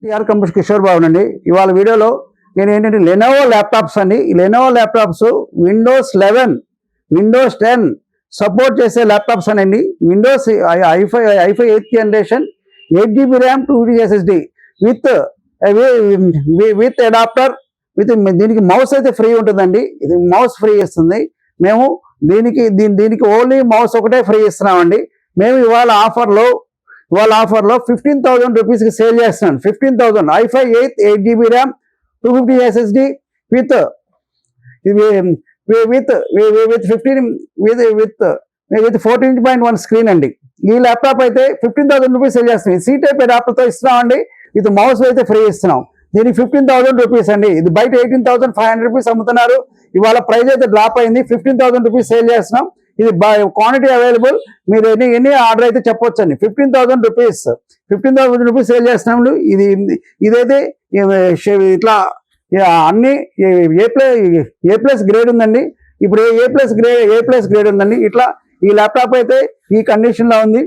TR computers Kishore Babu అండి. ఇవాళ వీడియోలో నేను ఏంటంటే లెనోవో ల్యాప్టాప్స్ అండి. ఈ Lenovo laptops Windows 11 Windows 10 support చేసే ల్యాప్టాప్స్ అనండి. Windows i five 8th generation 8 GB RAM 2 GB SSD with adapter with దీనికి మౌస్ అయితే ఫ్రీ ఉంటుందండి. ఇది మౌస్ ఫ్రీ ఇస్తుంది. మేము దీనికి ఓన్లీ మౌస్ ఒకటే ఫ్రీ ఇస్తున్నామండి. మేము ఇవాళ ఆఫర్లో 15,000 రూపీస్కి సేల్ చేస్తున్నాను. 15,000 i five 8 GB RAM 250 SSD with 14.1 screen అండి. ఈ ల్యాప్టాప్ అయితే 15,000 రూపీస్ సేల్ చేస్తున్నాం. సి టైప్ అడాప్టర్తో ఇస్తున్నామండి. విత్ మౌస్ అయితే ఫ్రీ ఇస్తున్నాం. దీనికి 15,000 రూపీస్ అండి. ఇది బయట 18,500 రూపీస్ అమ్ముతున్నారు. ఇవాళ ప్రైస్ అయితే డ్రాప్ అయింది. 15,000 రూపీస్ సేల్ చేస్తున్నాం. ఇది క్వాంటిటీ అవైలబుల్. మీరు ఎన్ని ఆర్డర్ అయితే చెప్పొచ్చు అండి. 15,000 రూపీస్ సేల్ చేస్తున్నాము. ఇదైతే ఇట్లా అన్ని ఏ ప్లస్ గ్రేడ్ ఉందండి. ఇప్పుడు ఏ ప్లస్ గ్రేడ్ ఉందండి. ఇట్లా ఈ ల్యాప్టాప్ అయితే ఈ కండిషన్ లో ఉంది.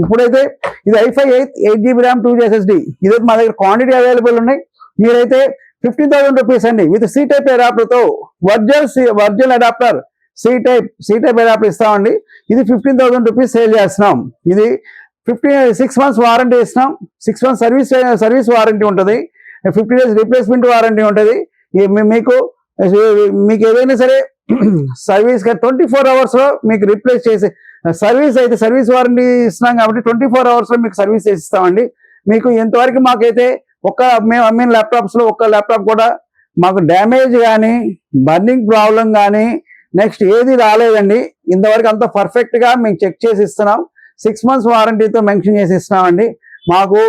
ఇప్పుడైతే ఇది ఐఫై 8 GB ర్యామ్ 2 GB SSD. ఇదైతే మా దగ్గర క్వాంటిటీ అవైలబుల్ ఉన్నాయి. మీరైతే 15,000 రూపీస్ అండి విత్ సి టైప్ అడాప్టర్తో virtual adapter C type adapter ఇస్తామండి. ఇది 15,000 రూపీస్ సేల్ చేస్తున్నాం. ఇది 6 months వారంటీ ఇస్తున్నాం. 6 months సర్వీస్ వారంటీ ఉంటుంది. 50 days రీప్లేస్మెంట్ వారంటీ ఉంటుంది. మీకు ఏదైనా సరే సర్వీస్ 24 hours లో మీకు రీప్లేస్ చేసే సర్వీస్ వారంటీ ఇస్తున్నాం కాబట్టి 24 hours లో మీకు సర్వీస్ చేసి ఇస్తామండి. మీకు ఇంతవరకు మాకైతే మేము అమ్మిన ల్యాప్టాప్స్ లో ఒక్క ల్యాప్టాప్ కూడా మాకు డ్యామేజ్ కానీ బర్నింగ్ ప్రాబ్లం కానీ నెక్స్ట్ ఏది రాలేదండి. ఇంతవరకు అంత పర్ఫెక్ట్ గా మేము చెక్ చేసి ఇస్తున్నాం. 6 months వారంటీతో మెన్షన్ చేసి ఇస్తున్నామండి. మాకు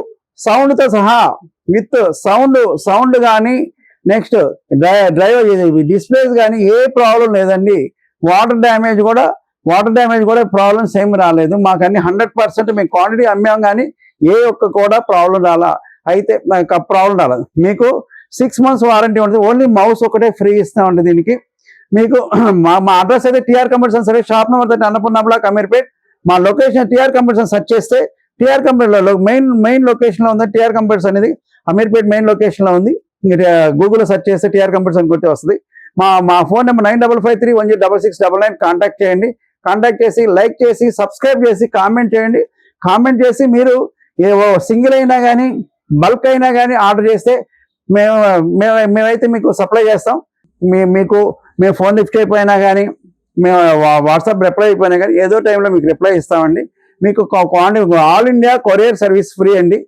సౌండ్తో సహా విత్ సౌండ్ కానీ నెక్స్ట్ డ్రైవర్ డిస్ప్లేస్ కానీ ఏ ప్రాబ్లం లేదండి. వాటర్ డ్యామేజ్ కూడా ప్రాబ్లమ్స్ ఏమి రాలేదు. మాకు అన్ని 100% మేము క్వాంటిటీ అమ్మాం కానీ ఏ ఒక్క కూడా ప్రాబ్లం రాలేదు. మీకు 6 months వారంటీ ఉంటుంది. ఓన్లీ మౌస్ ఒకటే ఫ్రీ ఇస్తామండి. దీనికి మీకు మా అడ్రస్ అయితే టిఆర్ కంప్యూటర్స్ సరే shop number 30 Annapurna block Ameerpet. మా లొకేషన్ టిఆర్ కంప్యూటర్స్ సెర్చ్ చేస్తే టిఆర్ కంప్యూటర్లో మెయిన్ లొకేషన్ లో ఉంది. టిఆర్ కంప్యూటర్స్ అనేది అమీర్పేట్ మెయిన్ లొకేషన్ లో ఉంది. గూగుల్లో సెర్చ్ చేస్తే టిఆర్ కంప్యూటర్స్ అని కొట్టి వస్తుంది. మా ఫోన్ నెంబర్ 9553106699. కాంటాక్ట్ చేయండి. కాంటాక్ట్ చేసి లైక్ చేసి సబ్స్క్రైబ్ చేసి కామెంట్ చేయండి. కామెంట్ చేసి మీరు సింగిల్ అయినా కానీ బల్క్ అయినా కానీ ఆర్డర్ చేస్తే మేమైతే మీకు సప్లై చేస్తాం. మేము ఫోన్ లిఫ్ట్ అయిపోయినా కానీ మేము వాట్సాప్ రిప్లై అయిపోయినా కానీ ఏదో టైంలో మీకు రిప్లై ఇస్తామండి. మీకు all India courier service free అండి.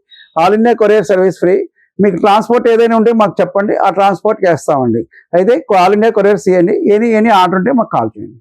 All India courier service free. మీకు ట్రాన్స్పోర్ట్ ఏదైనా ఉంటే మాకు చెప్పండి. ఆ ట్రాన్స్పోర్ట్కి వేస్తామండి. అయితే ఆల్ ఇండియా కొరియర్ చేయండి. ఎనీ ఆర్డర్ ఉంటే మాకు కాల్ చేయండి.